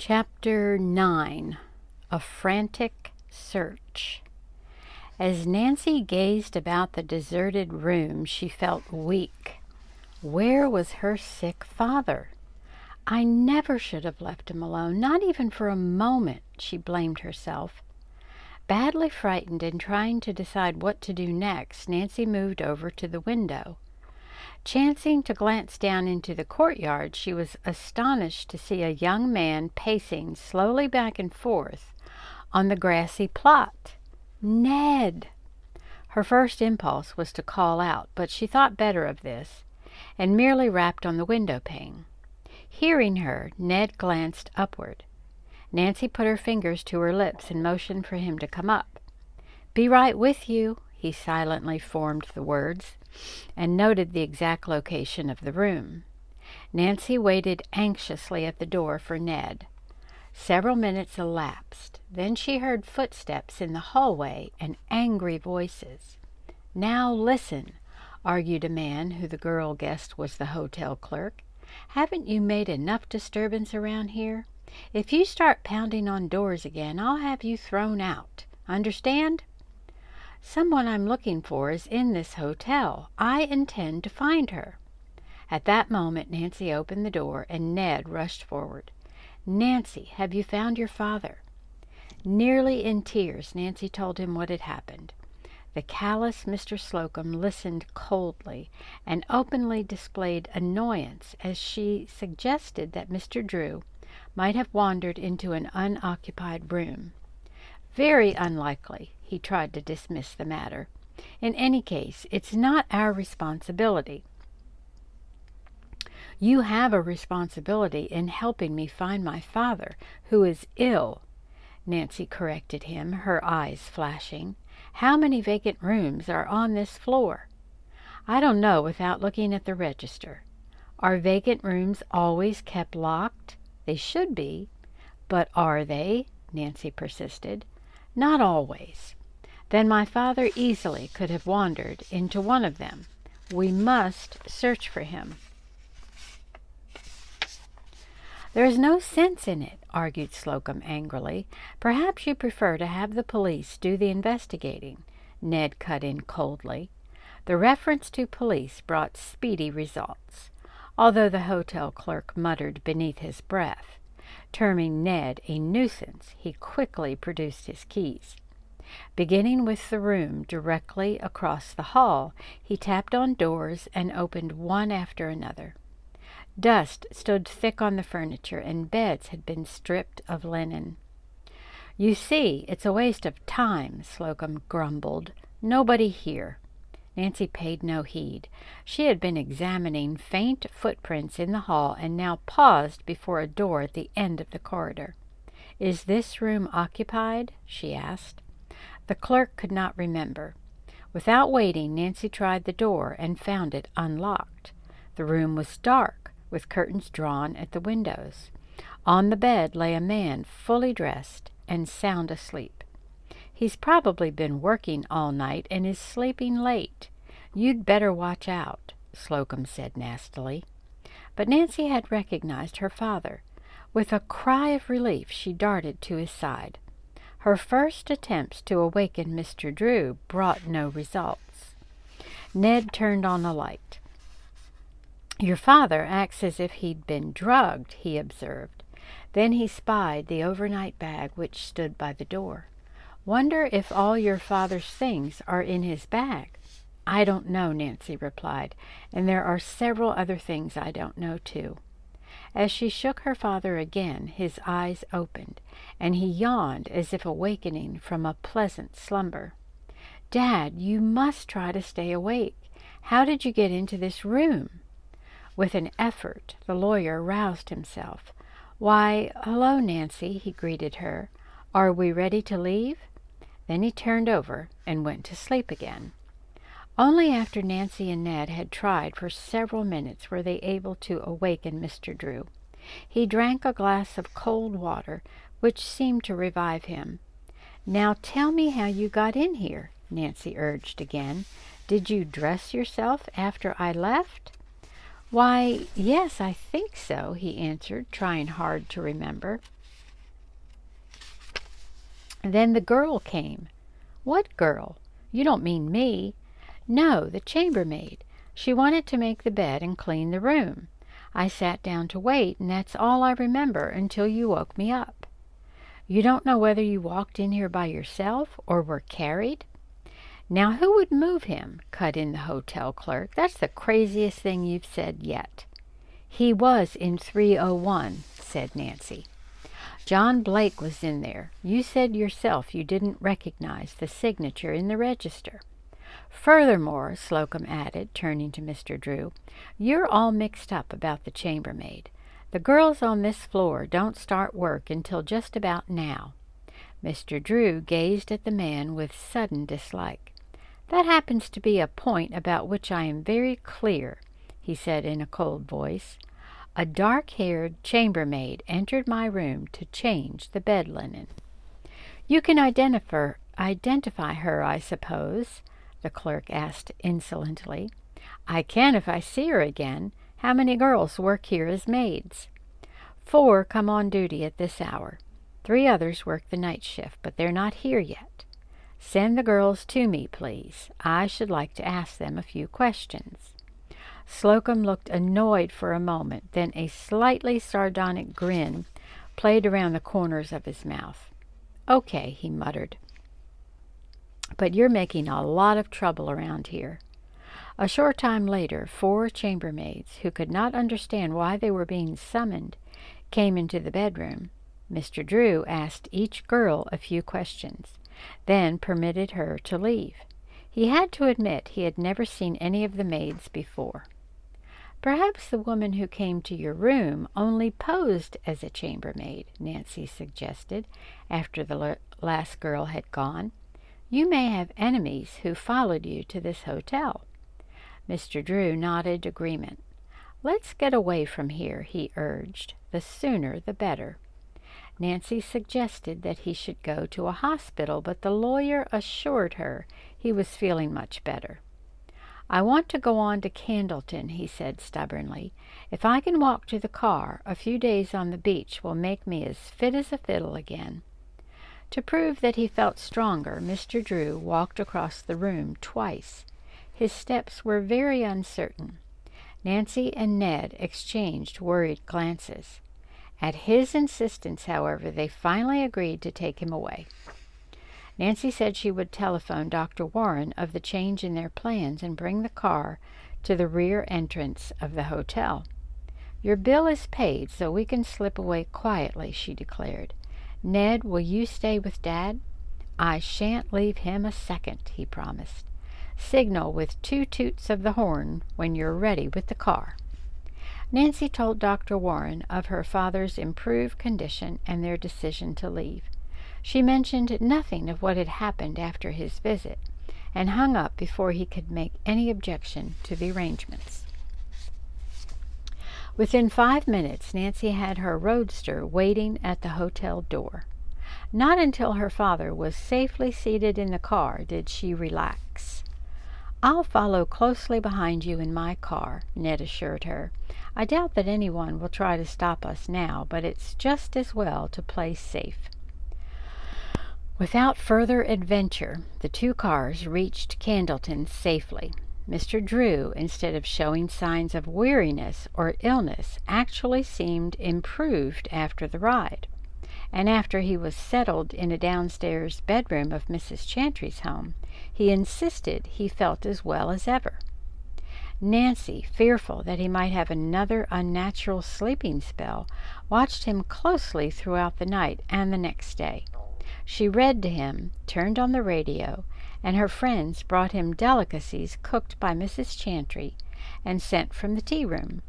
Chapter 9. A Frantic Search. As Nancy gazed about the deserted room, she felt weak. Where was her sick father? I never should have left him alone, not even for a moment, she blamed herself. Badly frightened and trying to decide what to do next, Nancy moved over to the window. Chancing to glance down into the courtyard, she was astonished to see a young man pacing slowly back and forth on the grassy plot. Ned! Her first impulse was to call out, but she thought better of this, and merely rapped on the window pane. Hearing her, Ned glanced upward. Nancy put her fingers to her lips and motioned for him to come up. "Be right with you," he silently formed the words, and noted the exact location of the room. Nancy waited anxiously at the door for Ned. Several minutes elapsed. Then she heard footsteps in the hallway and angry voices. "Now listen," argued a man who the girl guessed was the hotel clerk. "Haven't you made enough disturbance around here? If you start pounding on doors again, I'll have you thrown out. Understand? Someone I'm looking for is in this hotel. I intend to find her." At that moment, Nancy opened the door, and Ned rushed forward. "Nancy, have you found your father?" Nearly in tears, Nancy told him what had happened. The callous Mr. Slocum listened coldly and openly displayed annoyance as she suggested that Mr. Drew might have wandered into an unoccupied room. "Very unlikely," he tried to dismiss the matter. "In any case, it's not our responsibility." "You have a responsibility in helping me find my father, who is ill," Nancy corrected him, her eyes flashing. "How many vacant rooms are on this floor?" "I don't know without looking at the register." "Are vacant rooms always kept locked?" "They should be." "But are they?" Nancy persisted. "Not always." "Then my father easily could have wandered into one of them. We must search for him." "There is no sense in it," argued Slocum angrily. "Perhaps you prefer to have the police do the investigating," Ned cut in coldly. The reference to police brought speedy results, although the hotel clerk muttered beneath his breath. Terming Ned a nuisance, he quickly produced his keys. Beginning with the room directly across the hall, he tapped on doors and opened one after another. Dust stood thick on the furniture, and beds had been stripped of linen. "You see, it's a waste of time," Slocum grumbled. "Nobody here." Nancy paid no heed. She had been examining faint footprints in the hall and now paused before a door at the end of the corridor. "Is this room occupied?" she asked. The clerk could not remember. Without waiting, Nancy tried the door and found it unlocked. The room was dark, with curtains drawn at the windows. On the bed lay a man fully dressed and sound asleep. "He's probably been working all night and is sleeping late. You'd better watch out," Slocum said nastily. But Nancy had recognized her father. With a cry of relief, she darted to his side. Her first attempts to awaken Mr. Drew brought no results. Ned turned on a light. "Your father acts as if he'd been drugged," he observed. Then he spied the overnight bag which stood by the door. "Wonder if all your father's things are in his bag?" "I don't know," Nancy replied, "and there are several other things I don't know, too." As she shook her father again, his eyes opened, and he yawned as if awakening from a pleasant slumber. "Dad, you must try to stay awake. How did you get into this room?" With an effort, the lawyer roused himself. "Why, hello, Nancy," he greeted her. "Are we ready to leave?" Then he turned over and went to sleep again. Only after Nancy and Ned had tried for several minutes were they able to awaken Mr. Drew. He drank a glass of cold water, which seemed to revive him. "Now tell me how you got in here," Nancy urged again. "Did you dress yourself after I left?" "Why, yes, I think so," he answered, trying hard to remember. Then the girl came. What girl? You don't mean me? No, the chambermaid. She wanted to make the bed and clean the room. I sat down to wait, and that's all I remember until you woke me up. You don't know whether you walked in here by yourself or were carried? Now who would move him? Cut in the hotel clerk. That's the craziest thing you've said yet. He was in 301, said Nancy. John Blake was in there. You said yourself you didn't recognize the signature in the register. Furthermore, Slocum added, turning to Mr. Drew, you're all mixed up about the chambermaid. The girls on this floor don't start work until just about now. Mr. Drew gazed at the man with sudden dislike. That happens to be a point about which I am very clear, he said in a cold voice. A dark-haired chambermaid entered my room to change the bed linen. You can identify her, I suppose? The clerk asked insolently. I can if I see her again. How many girls work here as maids? 4 come on duty at this hour. 3 others work the night shift, but they're not here yet. Send the girls to me, please. I should like to ask them a few questions. Slocum looked annoyed for a moment, then a slightly sardonic grin played around the corners of his mouth. Okay, he muttered. But you're making a lot of trouble around here. A short time later, 4 chambermaids, who could not understand why they were being summoned, came into the bedroom. Mr. Drew asked each girl a few questions, then permitted her to leave. He had to admit he had never seen any of the maids before. Perhaps the woman who came to your room only posed as a chambermaid, Nancy suggested, after the last girl had gone. You may have enemies who followed you to this hotel. Mr. Drew nodded agreement. Let's get away from here, he urged. The sooner the better. Nancy suggested that he should go to a hospital, but the lawyer assured her he was feeling much better. I want to go on to Candleton, he said stubbornly. If I can walk to the car, a few days on the beach will make me as fit as a fiddle again. To prove that he felt stronger, Mr. Drew walked across the room twice. His steps were very uncertain. Nancy and Ned exchanged worried glances. At his insistence, however, they finally agreed to take him away. Nancy said she would telephone Dr. Warren of the change in their plans and bring the car to the rear entrance of the hotel. Your bill is paid, so we can slip away quietly, she declared. Ned, will you stay with Dad? I shan't leave him a second, he promised. Signal with 2 toots of the horn when you're ready with the car. Nancy told Dr. Warren of her father's improved condition and their decision to leave. She mentioned nothing of what had happened after his visit, and hung up before he could make any objection to the arrangements. Within 5 minutes, Nancy had her roadster waiting at the hotel door. Not until her father was safely seated in the car did she relax. I'll follow closely behind you in my car, Ned assured her. I doubt that anyone will try to stop us now, but it's just as well to play safe. Without further adventure, the 2 cars reached Candleton safely. Mr. Drew, instead of showing signs of weariness or illness, actually seemed improved after the ride. And after he was settled in a downstairs bedroom of Mrs. Chantry's home, he insisted he felt as well as ever. Nancy, fearful that he might have another unnatural sleeping spell, watched him closely throughout the night and the next day. She read to him, turned on the radio, and her friends brought him delicacies cooked by Mrs. Chantry and sent from the tea-room.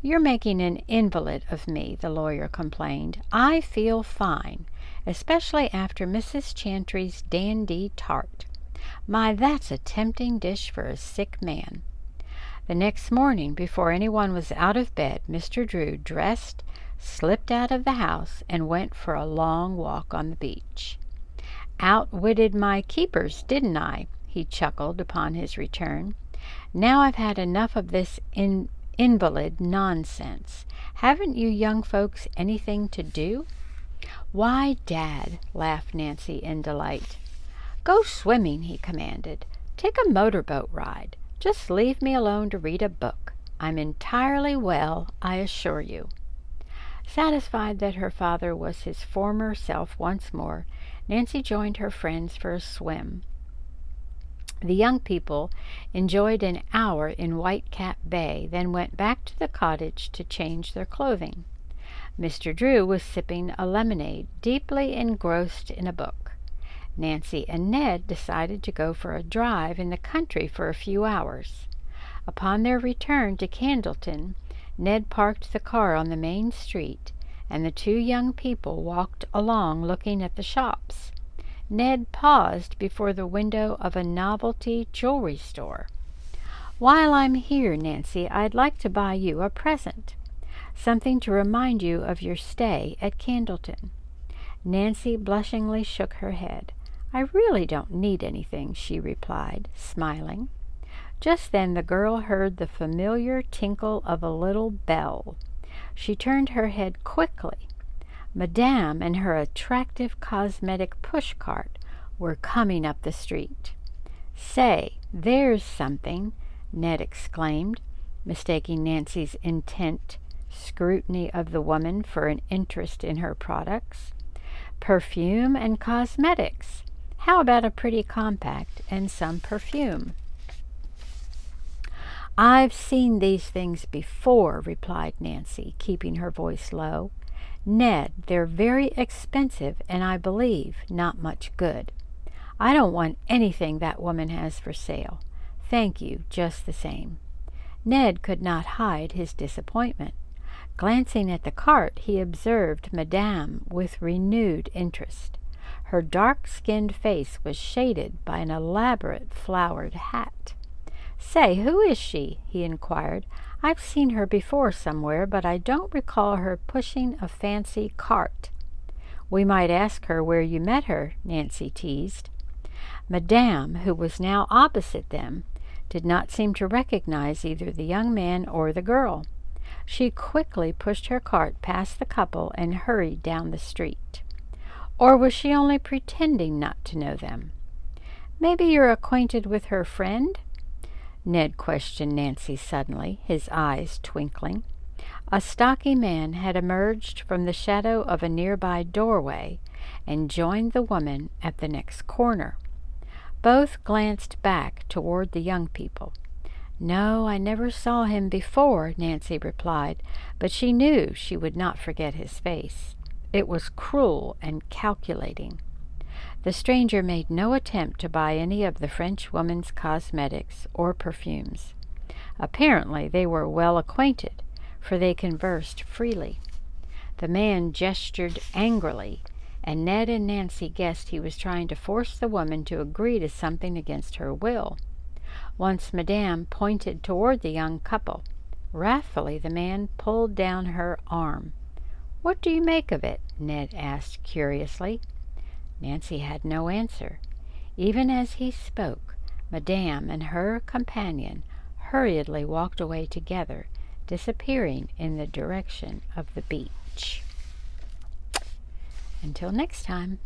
You're making an invalid of me, the lawyer complained. I feel fine, especially after Mrs. Chantry's dandy tart. My, that's a tempting dish for a sick man. The next morning, before anyone was out of bed, Mr. Drew dressed, slipped out of the house, and went for a long walk on the beach. Outwitted my keepers, didn't I? He chuckled upon his return. Now I've had enough of this invalid nonsense. Haven't you young folks anything to do? "Why, Dad," laughed Nancy in delight. "Go swimming," he commanded. "Take a motorboat ride. Just leave me alone to read a book. I'm entirely well, I assure you." Satisfied that her father was his former self once more, Nancy joined her friends for a swim. The young people enjoyed an hour in Whitecap Bay, then went back to the cottage to change their clothing. Mr. Drew was sipping a lemonade, deeply engrossed in a book. Nancy and Ned decided to go for a drive in the country for a few hours. Upon their return to Candleton, Ned parked the car on the main street, and the two young people walked along looking at the shops. Ned paused before the window of a novelty jewelry store. "While I'm here, Nancy, I'd like to buy you a present. Something to remind you of your stay at Candleton." Nancy blushingly shook her head. "I really don't need anything," she replied, smiling. Just then the girl heard the familiar tinkle of a little bell. She turned her head quickly. Madame and her attractive cosmetic pushcart were coming up the street. "Say, there's something," Ned exclaimed, mistaking Nancy's intent scrutiny of the woman for an interest in her products. "Perfume and cosmetics. How about a pretty compact and some perfume?" "I've seen these things before," replied Nancy, keeping her voice low. "Ned, they're very expensive and I believe not much good. I don't want anything that woman has for sale. Thank you just the same." Ned could not hide his disappointment. Glancing at the cart, he observed Madame with renewed interest. Her dark-skinned face was shaded by an elaborate flowered hat. "Say, who is she?" he inquired. "I've seen her before somewhere, but I don't recall her pushing a fancy cart." "We might ask her where you met her," Nancy teased. Madame, who was now opposite them, did not seem to recognize either the young man or the girl. She quickly pushed her cart past the couple and hurried down the street. Or was she only pretending not to know them? "Maybe you're acquainted with her friend?" Ned questioned Nancy suddenly, his eyes twinkling. A stocky man had emerged from the shadow of a nearby doorway and joined the woman at the next corner. Both glanced back toward the young people. "No, I never saw him before," Nancy replied, but she knew she would not forget his face. It was cruel and calculating. The stranger made no attempt to buy any of the French woman's cosmetics or perfumes. Apparently they were well acquainted, for they conversed freely. The man gestured angrily, and Ned and Nancy guessed he was trying to force the woman to agree to something against her will. Once Madame pointed toward the young couple. Wrathfully the man pulled down her arm. "What do you make of it?" Ned asked curiously. Nancy had no answer. Even as he spoke, Madame and her companion hurriedly walked away together, disappearing in the direction of the beach. Until next time.